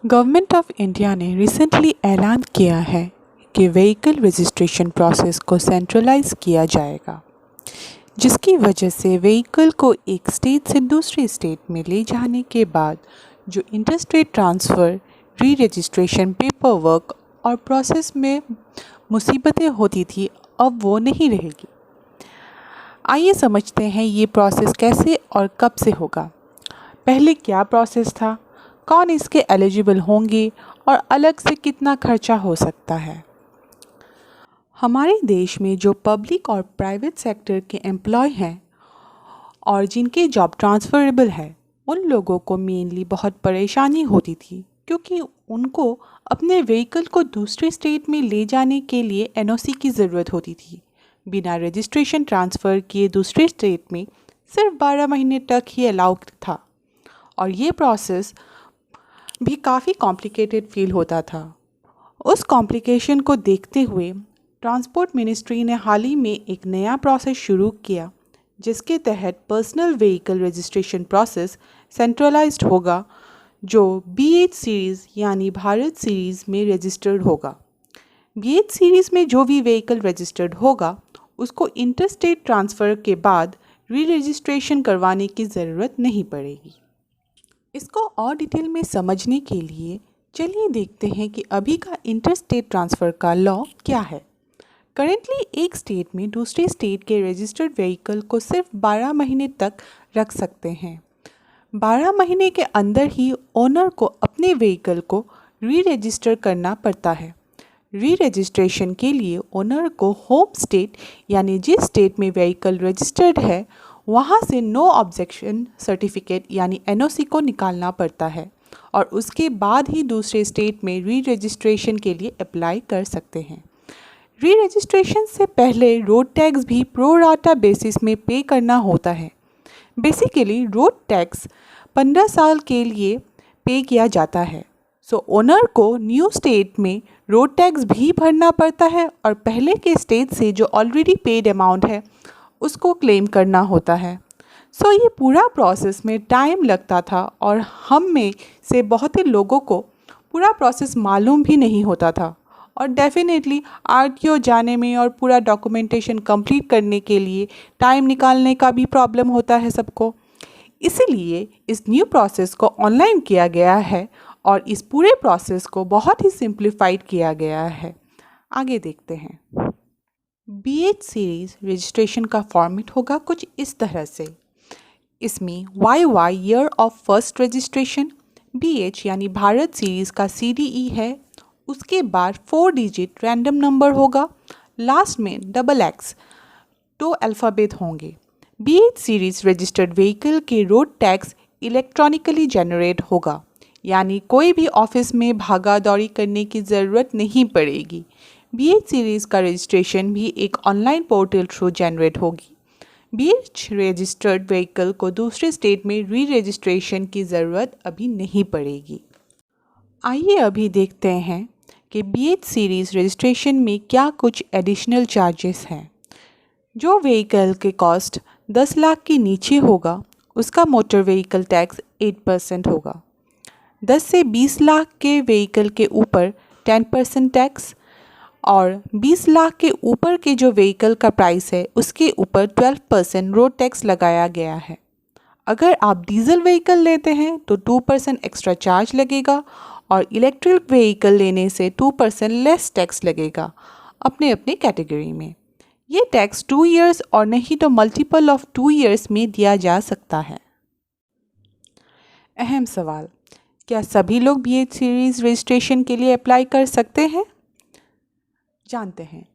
Government of India ने recently ऐलान किया है कि व्हीकल रजिस्ट्रेशन प्रोसेस को सेंट्रलाइज किया जाएगा, जिसकी वजह से व्हीकल को एक स्टेट से दूसरी स्टेट में ले जाने के बाद जो इंटरस्टेट ट्रांसफ़र, री रजिस्ट्रेशन पेपर वर्क और प्रोसेस में मुसीबतें होती थी, अब वो नहीं रहेगी। आइए समझते हैं ये प्रोसेस कैसे और कब से होगा। पहले क्या प्रोसेस था, कौन इसके एलिजिबल होंगे और अलग से कितना खर्चा हो सकता है। हमारे देश में जो पब्लिक और प्राइवेट सेक्टर के एम्प्लॉय हैं और जिनके जॉब ट्रांसफरेबल है, उन लोगों को मेनली बहुत परेशानी होती थी, क्योंकि उनको अपने व्हीकल को दूसरे स्टेट में ले जाने के लिए एनओसी की ज़रूरत होती थी। बिना रजिस्ट्रेशन ट्रांसफ़र किए दूसरे स्टेट में सिर्फ 12 महीने तक ही अलाउड था और ये प्रोसेस भी काफ़ी कॉम्प्लिकेटेड फील होता था। उस कॉम्प्लिकेशन को देखते हुए ट्रांसपोर्ट मिनिस्ट्री ने हाल ही में एक नया प्रोसेस शुरू किया, जिसके तहत personal vehicle registration process centralised होगा, जो BH सीरीज़ यानी भारत सीरीज़ में रजिस्टर्ड होगा। BH सीरीज़ में जो भी व्हीकल रजिस्टर्ड होगा, उसको इंटरस्टेट ट्रांसफ़र के बाद री रजिस्ट्रेशन करवाने की ज़रूरत नहीं पड़ेगी। इसको और डिटेल में समझने के लिए चलिए देखते हैं कि अभी का इंटरस्टेट ट्रांसफ़र का लॉ क्या है। करेंटली एक स्टेट में दूसरे स्टेट के रजिस्टर्ड व्हीकल को सिर्फ 12 महीने तक रख सकते हैं। 12 महीने के अंदर ही ओनर को अपने व्हीकल को री रजिस्टर करना पड़ता है। री रजिस्ट्रेशन के लिए ओनर को होम स्टेट यानी जिस स्टेट में व्हीकल रजिस्टर्ड है वहाँ से नो ऑब्जेक्शन सर्टिफिकेट यानी एनओसी को निकालना पड़ता है और उसके बाद ही दूसरे स्टेट में री रजिस्ट्रेशन के लिए अप्लाई कर सकते हैं। री रजिस्ट्रेशन से पहले रोड टैक्स भी प्रो राटा बेसिस में पे करना होता है। बेसिकली रोड टैक्स 15 साल के लिए पे किया जाता है। सो ओनर को न्यू स्टेट में रोड टैक्स भी भरना पड़ता है और पहले के स्टेट से जो ऑलरेडी पेड अमाउंट है उसको क्लेम करना होता है। सो ये पूरा प्रोसेस में टाइम लगता था और हम में से बहुत ही लोगों को पूरा प्रोसेस मालूम भी नहीं होता था और डेफिनेटली आरटीओ जाने में और पूरा डॉक्यूमेंटेशन कंप्लीट करने के लिए टाइम निकालने का भी प्रॉब्लम होता है सबको। इसीलिए इस न्यू प्रोसेस को ऑनलाइन किया गया है और इस पूरे प्रोसेस को बहुत ही सिंप्लीफाइड किया गया है। आगे देखते हैं। BH सीरीज़ रजिस्ट्रेशन का फॉर्मेट होगा कुछ इस तरह से। इसमें YY year of first registration, BH यानी भारत सीरीज़ का CDE है, उसके बाद 4 डिजिट रैंडम नंबर होगा, लास्ट में XX 2 अल्फ़ाबेट होंगे। BH सीरीज़ रजिस्टर्ड व्हीकल के रोड टैक्स इलेक्ट्रॉनिकली जनरेट होगा, यानी कोई भी ऑफिस में भागा दौड़ी करने की ज़रूरत नहीं पड़ेगी। BH सीरीज़ का रजिस्ट्रेशन भी एक ऑनलाइन पोर्टल थ्रू जनरेट होगी। BH रजिस्टर्ड व्हीकल को दूसरे स्टेट में री रजिस्ट्रेशन की ज़रूरत अभी नहीं पड़ेगी। आइए अभी देखते हैं कि BH सीरीज़ रजिस्ट्रेशन में क्या कुछ एडिशनल चार्जेस हैं। जो व्हीकल के कॉस्ट 10 लाख के नीचे होगा उसका मोटर व्हीकल टैक्स 8% होगा। 10 से 20 लाख के व्हीकल के ऊपर 10% टैक्स और 20 लाख के ऊपर के जो व्हीकल का प्राइस है उसके ऊपर 12% रोड टैक्स लगाया गया है। अगर आप डीजल व्हीकल लेते हैं तो 2% एक्स्ट्रा चार्ज लगेगा और इलेक्ट्रिक व्हीकल लेने से 2% लेस टैक्स लगेगा अपने अपने कैटेगरी में। ये टैक्स 2 इयर्स और नहीं तो मल्टीपल ऑफ 2 इयर्स में दिया जा सकता है। अहम सवाल, क्या सभी लोग BH सीरीज़ रजिस्ट्रेशन के लिए अप्लाई कर सकते हैं? जानते हैं।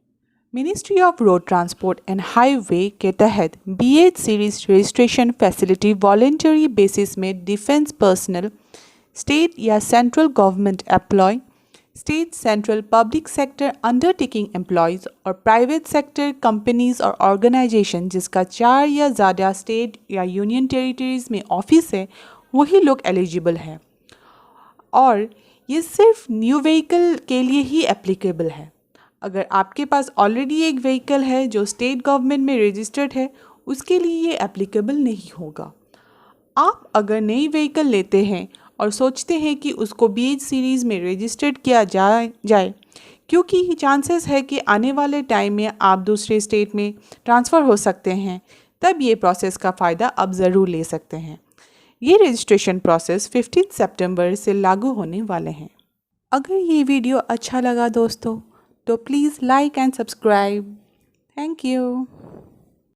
Ministry of road transport and highway के तहत BH series registration facility voluntary basis में डिफेंस पर्सनल, स्टेट या central government employ, state central public sector undertaking employees और प्राइवेट सेक्टर कंपनीज और ऑर्गेनाइजेशन जिसका 4 या ज़्यादा स्टेट या यूनियन टेरिटरीज़ में ऑफिस है, वही लोग एलिजिबल हैं और ये सिर्फ न्यू व्हीकल के लिए ही एप्लीकेबल है। अगर आपके पास ऑलरेडी एक व्हीकल है जो स्टेट गवर्नमेंट में रजिस्टर्ड है, उसके लिए ये एप्लीकेबल नहीं होगा। आप अगर नई व्हीकल लेते हैं और सोचते हैं कि उसको BH सीरीज़ में रजिस्टर्ड किया जाए क्योंकि चांसेस है कि आने वाले टाइम में आप दूसरे स्टेट में ट्रांसफ़र हो सकते हैं, तब ये प्रोसेस का फ़ायदा आप ज़रूर ले सकते हैं। ये रजिस्ट्रेशन प्रोसेस 15 सितंबर से लागू होने वाले हैं। अगर ये वीडियो अच्छा लगा दोस्तों तो please like and subscribe. Thank you.